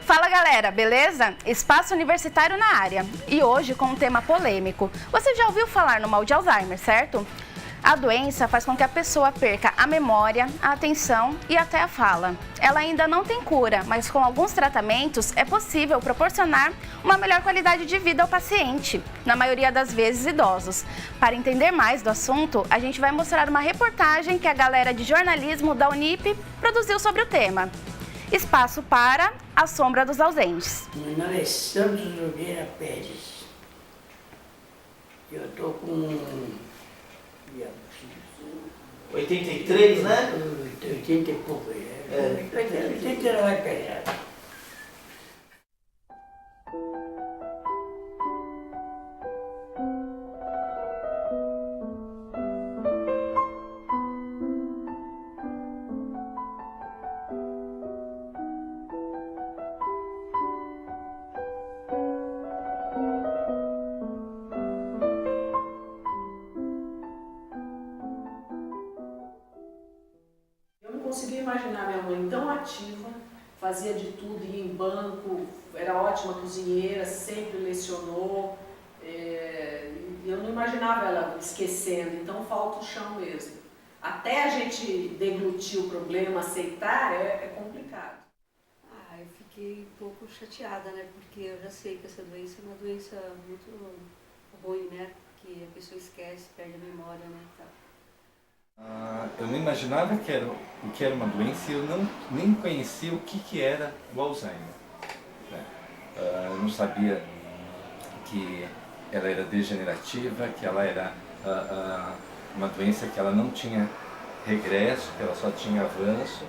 Fala galera, beleza? Espaço Universitário na área. E hoje com um tema polêmico. Você já ouviu falar no mal de Alzheimer, certo? A doença faz com que a pessoa perca a memória, a atenção e até a fala. Ela ainda não tem cura, mas com alguns tratamentos é possível proporcionar uma melhor qualidade de vida ao paciente, na maioria das vezes idosos. Para entender mais do assunto, a gente vai mostrar uma reportagem que a galera de jornalismo da Unip produziu sobre o tema. Espaço para A Sombra dos Ausentes. Meu nome é Santos Nogueira Pérez. Eu estou com 83, né? 80 e pouco. 80 não vai pegar. Eu não conseguia imaginar minha mãe tão ativa, fazia de tudo, ia em banco, era ótima cozinheira, sempre lecionou. Eu não imaginava ela esquecendo, então falta o chão mesmo. Até a gente deglutir o problema, aceitar, é complicado. Eu fiquei um pouco chateada, né? Porque eu já sei que essa doença é uma doença muito ruim, né? Que a pessoa esquece, perde a memória, né? Eu não imaginava o que era uma doença e eu nem conhecia o que era o Alzheimer. Eu não sabia que ela era degenerativa, que ela era uma doença que ela não tinha regresso, que ela só tinha avanço.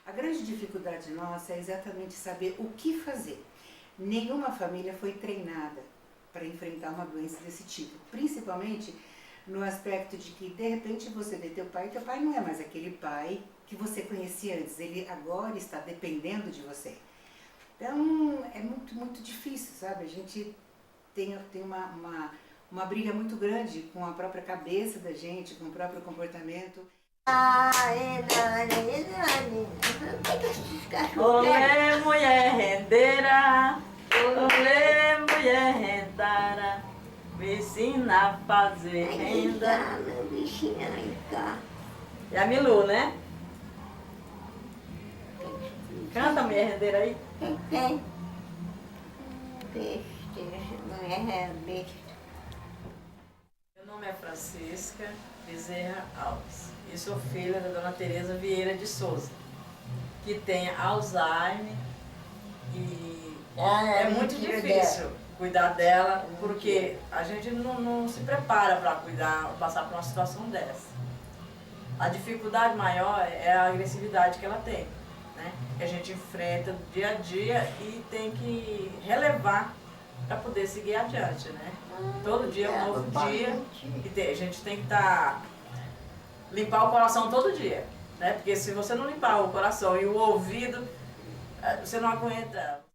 A grande dificuldade nossa é exatamente saber o que fazer. Nenhuma família foi treinada para enfrentar uma doença desse tipo, principalmente no aspecto de que, de repente, você vê teu pai não é mais aquele pai que você conhecia antes, ele agora está dependendo de você. Então, é muito difícil, sabe? A gente tem uma briga muito grande com a própria cabeça da gente, com o próprio comportamento. Olê, mulher rendeira, olê, mulher rendara, me ensina a fazer renda. E a Milu, né? Canta, mulher rendeira aí. Meu nome é Francisca Bezerra Alves e sou filha da dona Tereza Vieira de Souza, que tem Alzheimer e é muito difícil cuidar dela, porque a gente não se prepara para passar por uma situação dessa. A dificuldade maior é a agressividade que ela tem, né? Que a gente enfrenta dia a dia e tem que relevar para poder seguir adiante, né? Todo dia é um novo dia e a gente tem que limpar o coração todo dia, né? Porque se você não limpar o coração e o ouvido, você não aguenta.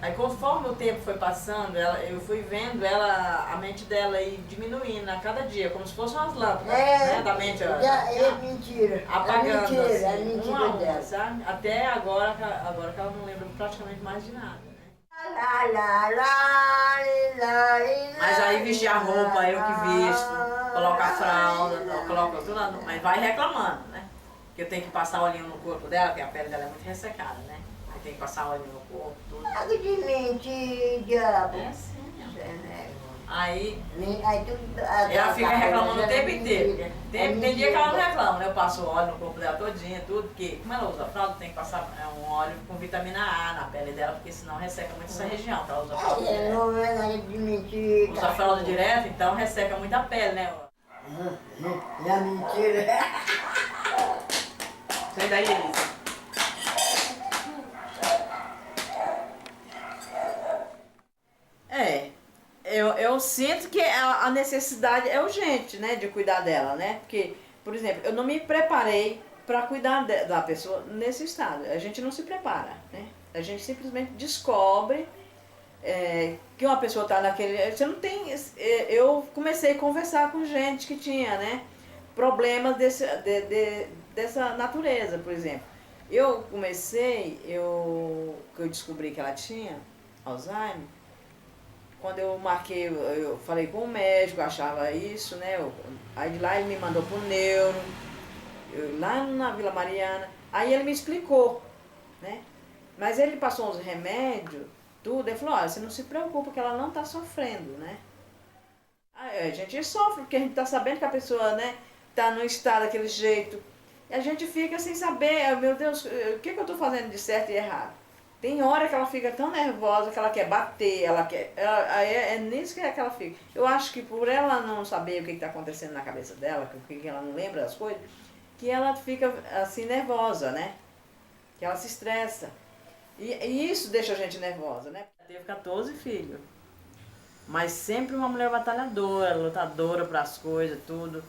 Aí conforme o tempo foi passando, eu fui vendo a mente dela ir diminuindo a cada dia, como se fossem umas lâmpadas, né, da mente. Mentira. Apagando, É assim, mentira uma a uma, dela. sabe? Até agora que ela não lembra praticamente mais de nada, né? Mas aí vestir a roupa, eu que visto, coloco a fralda, coloco tudo, mas vai reclamando, né? Porque eu tenho que passar olhinho no corpo dela, porque a pele dela é muito ressecada, né? Aí tem que passar olhinho no corpo, tudo. Água de mente, diabo. É assim, ó. Aí Aí tudo. ela fica reclamando o tempo inteiro. Tem dia que ela não reclama, né? Eu passo óleo no corpo dela todinha, tudo, porque como ela usa fralda, tem que passar um óleo com vitamina A na pele dela, porque senão resseca muito essa região, que ela usa fralda direto. Não é nada de mentira. Usa fralda direto, então resseca muito a pele, né? É mentira. Sai daí, Elisa. Eu sinto que a necessidade é urgente, né, de cuidar dela, né? Porque, por exemplo, eu não me preparei para cuidar da pessoa nesse estado. A gente não se prepara, né? A gente simplesmente descobre que uma pessoa está naquele... Você não tem... Eu comecei a conversar com gente que tinha, né, problemas dessa natureza, por exemplo. Eu descobri que ela tinha Alzheimer. Quando eu marquei, eu falei com o médico, eu achava isso, né? Aí de lá ele me mandou pro neuro, lá na Vila Mariana. Aí ele me explicou, né? Mas ele passou uns remédios, tudo. Ele falou, olha, você não se preocupa que ela não tá sofrendo, né? Aí a gente sofre, porque a gente tá sabendo que a pessoa, né, tá num estado daquele jeito. E a gente fica sem saber, meu Deus, o que eu tô fazendo de certo e errado? Tem hora que ela fica tão nervosa que ela quer bater, é nisso que ela fica. Eu acho que por ela não saber o que está acontecendo na cabeça dela, que ela não lembra das coisas, que ela fica assim nervosa, né? Que ela se estressa. E isso deixa a gente nervosa, né? Teve 14 filhos, mas sempre uma mulher batalhadora, lutadora para as coisas, tudo.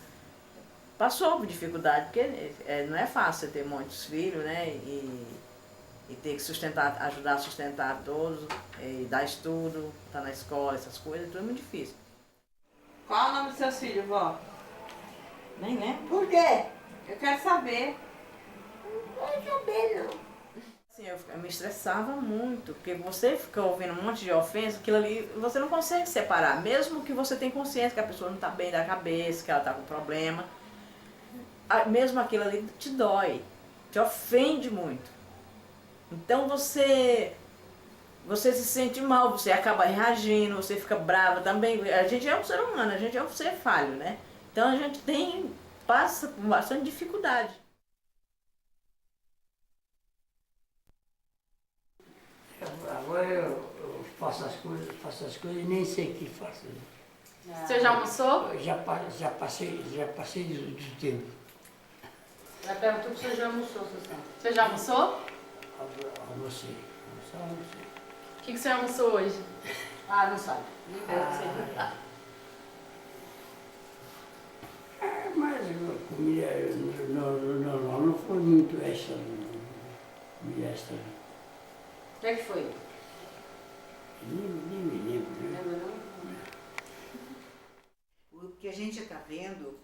Passou por dificuldade, porque não é fácil ter muitos filhos, né? E ter que sustentar, ajudar a sustentar todos, e dar estudo, estar na escola, essas coisas, tudo é muito difícil. Qual o nome dos seus filhos, vó? Nem lembro. Por quê? Eu quero saber. Não quero saber, não. Assim, eu me estressava muito, porque você fica ouvindo um monte de ofensa, aquilo ali, você não consegue separar, mesmo que você tenha consciência que a pessoa não está bem da cabeça, que ela está com problema, mesmo aquilo ali te dói, te ofende muito. Então você se sente mal, você acaba reagindo, você fica brava também. A gente é um ser humano, a gente é um ser falho, né? Então a gente passa por bastante dificuldade. Agora eu faço as coisas e nem sei o que faço. Você já almoçou? Eu já passei do tempo. Ela perguntou se você já almoçou, Susana. Você já almoçou? Almocei. O que você almoçou hoje? Ah, não sabe. Nem deve Mas a comida não foi muito extra. Comida extra. O que é que foi? Nem me lembro, né? Lembra não? O que a gente está vendo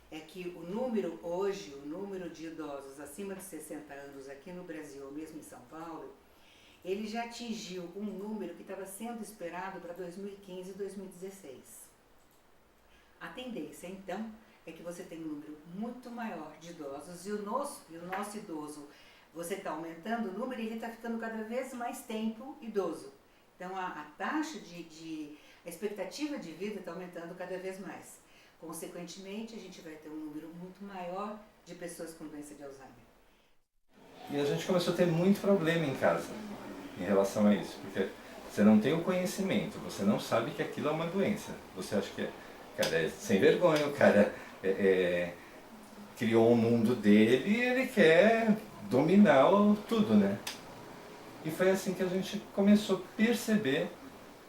é que o número hoje, o número de idosos acima de 60 anos aqui no Brasil, ou mesmo em São Paulo, ele já atingiu um número que estava sendo esperado para 2015 e 2016. A tendência, então, é que você tem um número muito maior de idosos e o nosso idoso, você está aumentando o número e ele está ficando cada vez mais tempo idoso. Então, a taxa a expectativa de vida está aumentando cada vez mais. Consequentemente, a gente vai ter um número muito maior de pessoas com doença de Alzheimer. E a gente começou a ter muito problema em casa em relação a isso, porque você não tem o conhecimento, você não sabe que aquilo é uma doença. Você acha que cara, é sem vergonha, o cara criou um mundo dele e ele quer dominar tudo, né? E foi assim que a gente começou a perceber,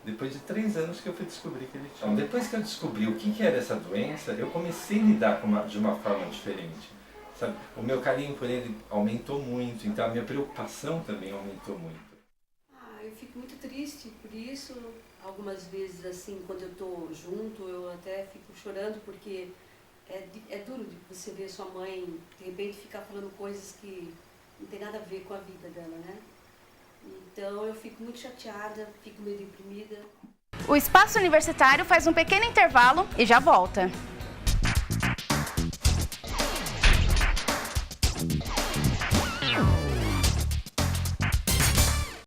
depois de 3 anos que eu fui descobrir que ele tinha. Então, depois que eu descobri o que era essa doença, eu comecei a lidar de uma forma diferente. Sabe? O meu carinho por ele aumentou muito, então a minha preocupação também aumentou muito. Eu fico muito triste por isso. Algumas vezes, assim, quando eu estou junto, eu até fico chorando, porque é duro de você ver sua mãe, de repente, ficar falando coisas que não tem nada a ver com a vida dela, né? Então eu fico muito chateada, fico meio deprimida. O Espaço Universitário faz um pequeno intervalo e já volta.